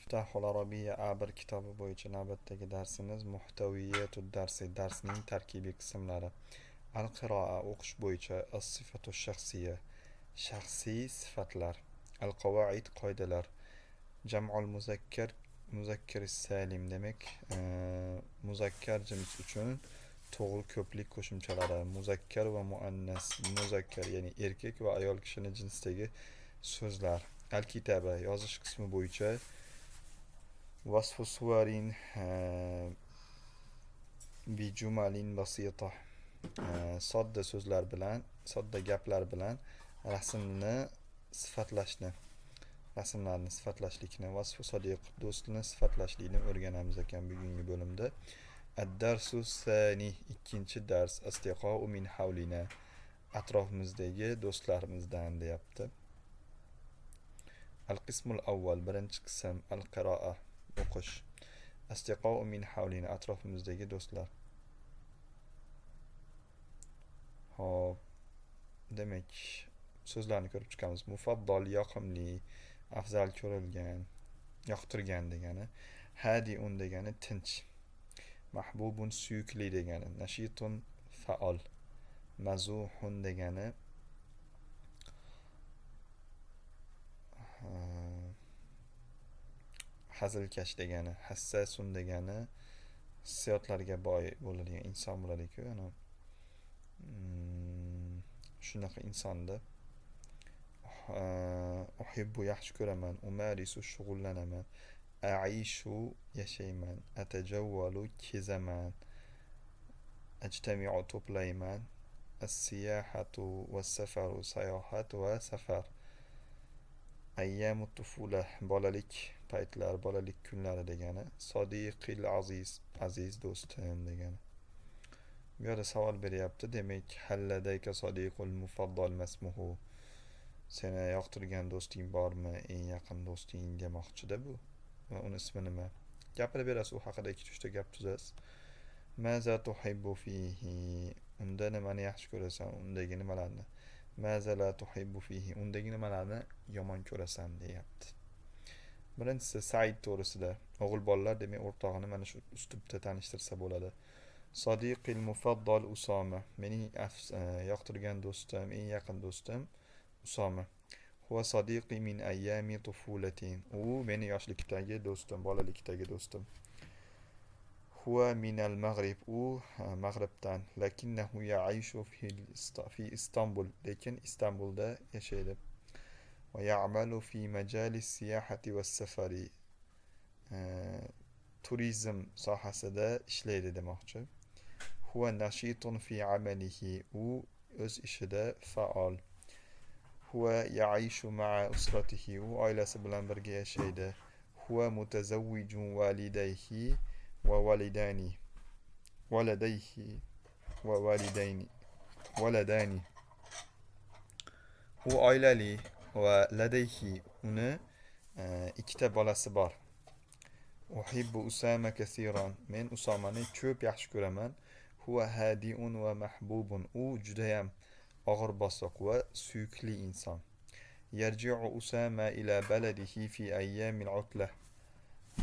Miftahul Arabiyya A1 kitobi bo'yicha navbatdagi darsimiz Muhtaviyatud darsi, darsning tarkibiy qismlari. Al-qiroa o'qish bo'yicha as-sifatu shaxsiyya, shaxsiy sifatlar. Al-qavoid qoidalar. Jam'ul muzakkar salim demak, muzakkar jins uchun to'g'ri ko'plik qo'shimchalari. Muzakkar va muannas. Muzakkar ya'ni erkak va ayol kishining jinsidagi so'zlar. Al-kitaba yozish qismi bo'yicha vasfu suvarin bi jumalin basita, sodda so'zlar bilan, sodda gaplar bilan rasmni sifatlashni, rasmlarni sifatlashlikni, vasfu sodiq do'stni sifatlashlikni o'rganamiz ekan bugungi bo'limda. Ad-darsu sani ikkinchi dars asdiqo min havlina, atrofimizdagi do'stlarimizdan deyapti. Al-qismul avval birinchi qism al-qiroa o'qish. Asdiqo min havlina atrofimizdagi do'stlar. Hop, demak so'zlarni ko'rib chiqamiz. Mufaddal yoqimli, afzal ko'rilgan, yoqtirgan degani. Hadiun degani tinch. Mahbubun suyukli degani. Nashitun faol. Mazuhun degani hazilkash degani. Hassasun degani hissiyotlarga boy bo'ladigan inson bo'ladi-ku, shunaqa insonda. Uhibbu yaxshi ko'raman, umarisu shug'ullanaman, aishu yashayman, atajawwalu kezaman, ajtami'u to'playman, as-siyahatu was-safaru sayohat va safar, ayyamu tufula bolalik paytlar, bolalik kunlari degani. Sodiqil aziz, aziz do'stim degani. Bu yerda savol beryapti, demak halladayka sodiqul mufaddal masmuhu, seni yoqtirgan do'sting bormi, eng yaqin do'sting demoqchida bu. Va uni ismi nima? Gapirib berasiz, u haqida 2-3 ta gap tuzasiz. Maza tuhibbu fihi, unda nimani yaxshi ko'rasan, undagi nimalarni. Maza la tuhibbu fihi, undagi nimalarni yomon ko'rasan deyapti. Birinchisi Said to'g'risida. O'g'il bolalar demak o'rtog'ini mana shu uslubda tanishtirsa bo'ladi. Sodiqil mufaddal Usama, mening yoqtirgan do'stim, eng yaqin do'stim Usama. Huwa sodiqi min ayyami tufulatin, u meni yoshlikdagi do'stim, bolalikdagi do'stim. Huwa min al-Maghrib, u Mag'ribdan. Lakinnahu ya'ishu fi Istanbul, lekin Istanbulda yashaydi. Va ya'malu fi majalis siyahati was safari, turizm sohasida ishlaydi demoqchi. Huwa nashitun fi amalihi, u o'z ishida faol. Huwa ya'ishu ma'a usratihi, u oilasi bilan birga yashaydi. Huwa mutazawwijun walidayhi va walidani, waladayhi va waladani. U oilali va ladayhi, uni ikkita bolasi bor. Uhibbu Usama kasiran, men Usamani ko'p yaxshi ko'raman. Huwa hadiun va mahbubun, u judayam og'ir bosiq va suyukli inson. Yarji'u Usama ila baladihi fi ayyamil utla,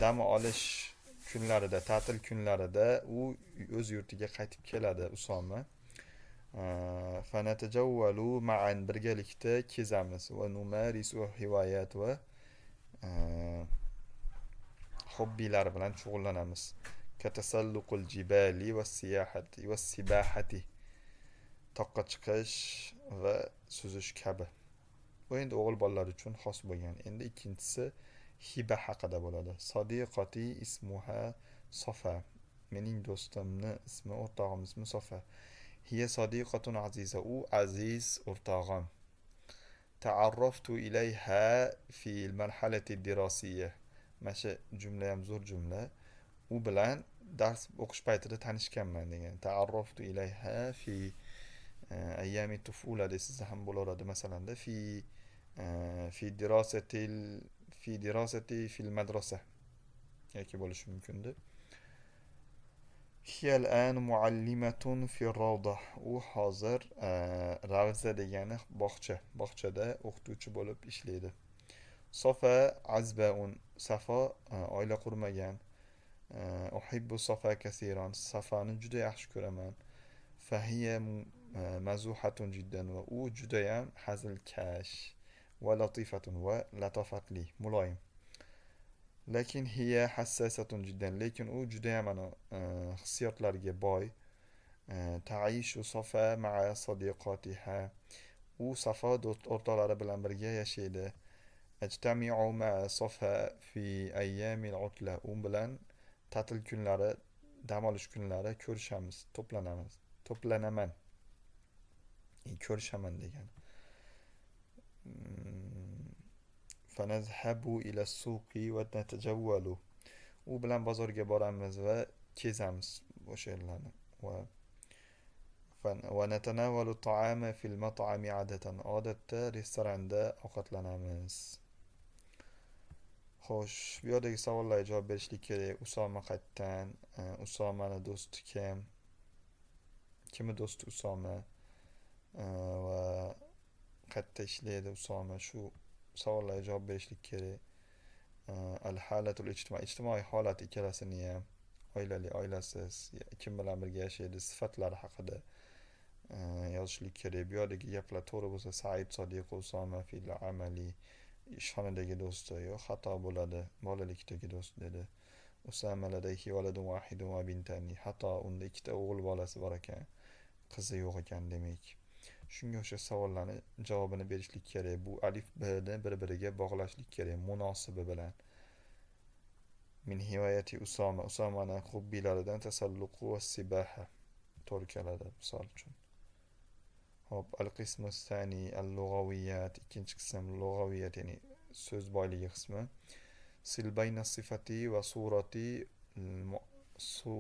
dam olish kunlarida, ta'til kunlarida u o'z yurtiga qaytib keladi Usama. Fanatajawwalu ma'an, birgalikda kezamiz. Va numarisu hivoyat, va hobbilar bilan shug'ullanamiz. Katasalluqul jibali va siyahati va sibahati, toqqa chiqish va suzish kabi. Bu endi o'g'il bolalar uchun xos bo'lgan. Endi ikkinchisi hiba haqida bo'ladi. Sodiqati ismuha Sofa, mening do'stimni ismi, o'rtog'im ismi Sofa. Hiya sodiqatun aziza, u aziz o'rtog'im. Ta'arraftu ilayha fi al-marhalati ad-dirasiyya, mana jumla ham zo'r jumla. U bilan dars o'qish paytida tanishganman degan. Ta'arraftu ilayha fi ayyami tufula desiz ham bo'laveradi. Masalanda fi dirasati fil madrasa yoki bo'lishi mumkindir. Hiyal an muallimatun fi rawda, u hozir ravza degani bog'cha, bog'chada o'qituvchi bo'lib ishlaydi. Sofa azbaun, safo oila qurmagan. Uhibbu safa kasiran, safani juda yaxshi ko'raman. Fahiya mazuhatun jiddan, va u judayam hazilkash. Va latifatun, va latofatli, muloyim. Lakin hiya hassasatun jiddan, lekin u judayam hissiyotlarga boy. Taishu safa ma'a sadiqatiha, u safo o'rtoqlari bilan birga yashaydi. Ajtami'u ma'a safa fi ayyamil utla, u bilan ta'til kunlari, dam olish kunlari ko'rishamiz, to'planaman. Ko'rishaman degan. Fanazhabu ila suqi va natajawwalu, u bilan bozorga boramiz va kezamiz o'sha yerlarni. Va natanawwalu ta'ama fil mat'ami adatan, odatda restoranda ovqatlanamiz. Xo'sh, bu yerdagi savollarga javob berishlik kerak. Usoma qayerdan? Usomani do'sti kim? Kimi do'sti Usoma? Va qayerda ishlaydi Usoma? Shu savollarga javob berishlik kerak. Al-halatul ijtimoiy holat ikkalasini ham, oilali, oilasiz, kim bilan birga yashaydi, sifatlari haqida yozishlik kerak. Bu yerdagi gaplar to'g'ri bo'lsa, Said Sodiq Usoma fil amali, ishxonadagi do'sti, yo'q, xato bo'ladi, bolalikdagi do'st dedi. Usama ladayhi waladun wahidun va bintani, xato, unda ikkita o'g'il bolasi bor ekan, qizi yo'q ekan demak. Shunga o'xshash savollarni javobini berishlik kerak. Bu alif bni bir-biriga bog'lashlik kerak munosibi bilan. Min hivoyati Usoma, Usomani hobbilaridan tasalluqu va sibaha, to'g'ri keladi misol uchun. Hop, al-qismu sani al-lug'aviyat, ikkinchi qism lug'aviyat, ya'ni so'z boyligi qismi. Sil bayna sifati va surati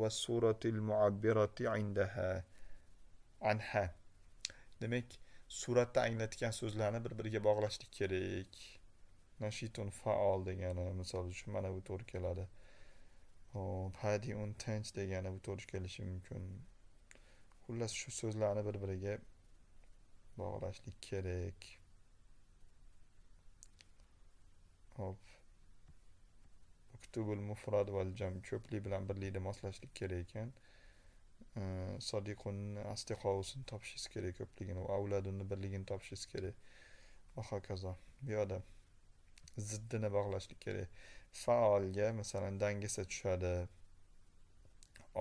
va surati al-mu'abbirati indaha anha. Demak, suratda anglatgan so'zlarni bir-biriga bog'lashlik kerak. Nashitun faol degani misol uchun mana bu to'g'ri keladi. Hop, hadiun tinch degani bu to'g'ri kelishi mumkin. Xullas, shu so'zlarni bir-biriga bog'lashlik kerak. Hop. Uktubul mufrad val jam, ko'plik bilan birlikni moslashlik kerak ekan. Sodiqun astiqosini topishingiz kerak, ko'pligini, va avladunni birligini topishingiz kerak. Va hokazo. Bu yoqda ziddini bog'lashlik kerak. Faolga masalan dangasa tushadi.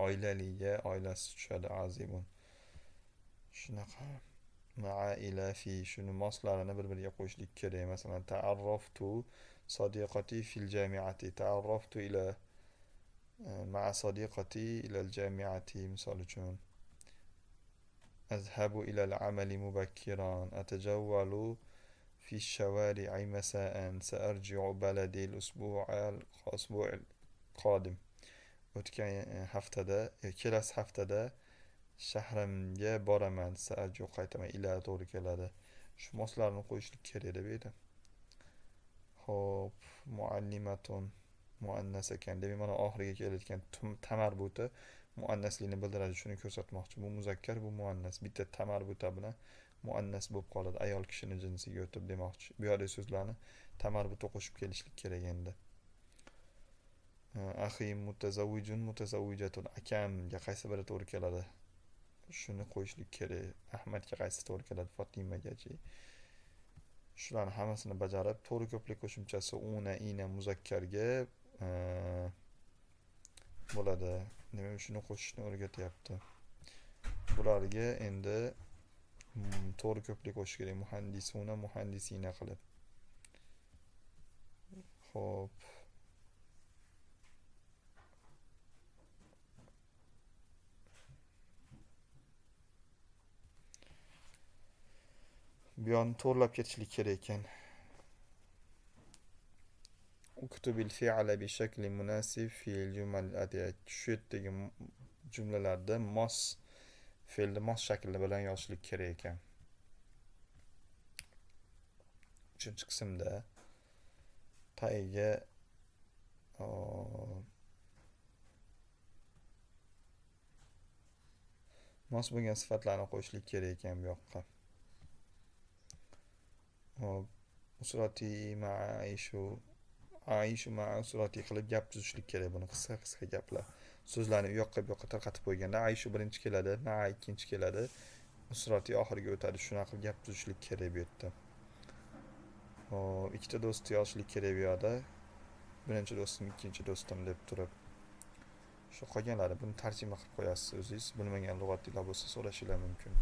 Oilaliga oilasi tushadi, azibun. Shunaqa. Ma'a ila fi, shuni moslarini bir-biriga qo'shishlik kerak. Masalan, ta'arraftu sadiqati fil jami'ati, ta'arraftu ila ma'a sadiqati ila al-jami'ati misol uchun. Azhabu ila al-amali mubakkiran, atajawwalu fi ash-shawari'i masa'an, sa'arji'u baladi al-usbu' al-qadim. O'tgan haftada, kelasi haftada shahrimga boraman, sa'arji'u qaytaman, ila to'g'ri keladi. Shu moslarni qo'yishlik kerak deb edi. Hop, muallimatun muannas ekan. Demak, mana oxiriga kelayotgan tamarbuti muannaslikni bildiradi. Shuni ko'rsatmoqchi. Bu muzakkar, bu muannas. Bitta tamarbuta bilan muannas bo'lib qoladi. Ayol kishini jinsiga o'tib demoqchi. Bu yoqdagi so'zlarni tamarbuta qo'shib kelishlik kerak endi. Axi mutazawwijun mutazawwijatun, akamga qaysi biri to'g'ri keladi? Shuni qo'yishlik kerak. Ahmadga qaysi to'g'ri keladi? Fotimagachi. Shularni hammasini bajarib, to'g'ri ko'plik qo'shimchasi una, ina muzakkarga bo'ladi. Demak, shuni qo'shishni o'rgatyapti. Bularga endi to'g'ri ko'plik qo'shish kerak. Muhandisuna, muhandisina qilib. Xo'p. Bu yoqni to'g'rilab ketishlik kerak ekan. Uktubil fi'ala bi shakli munasib fil jumal atiyat. Shu yerdagi jumlalarda mos fe'lni mos shakli bilan yozishlik kerak ekan. 3-qismda tagiga mos bo'lgan sifatlarni qo'shishlik kerak ekan bu yoqqa. Hop, usrati ma'a aishu aishu ma'a usrati qilib gap tuzishlik kerak. Buni qisqa qisqa gaplar. So'zlarni u yoqqa bu yoqqa tarqatib qo'yganda aishu birinchi keladi, ma'a ikkinchi keladi, usrati oxiriga o'tadi. Shunaqa qilib gap tuzishlik kerak bu yerda. Hop, ikkita do'stni yozishlik kerak bu yoqda. Birinchi do'stim, ikkinchi do'stim deb turib. Shu qolganlari buni tarjima qilib qo'yasiz o'zingiz. Bilmagan lug'atlar bo'lsa so'rashinglar mumkin.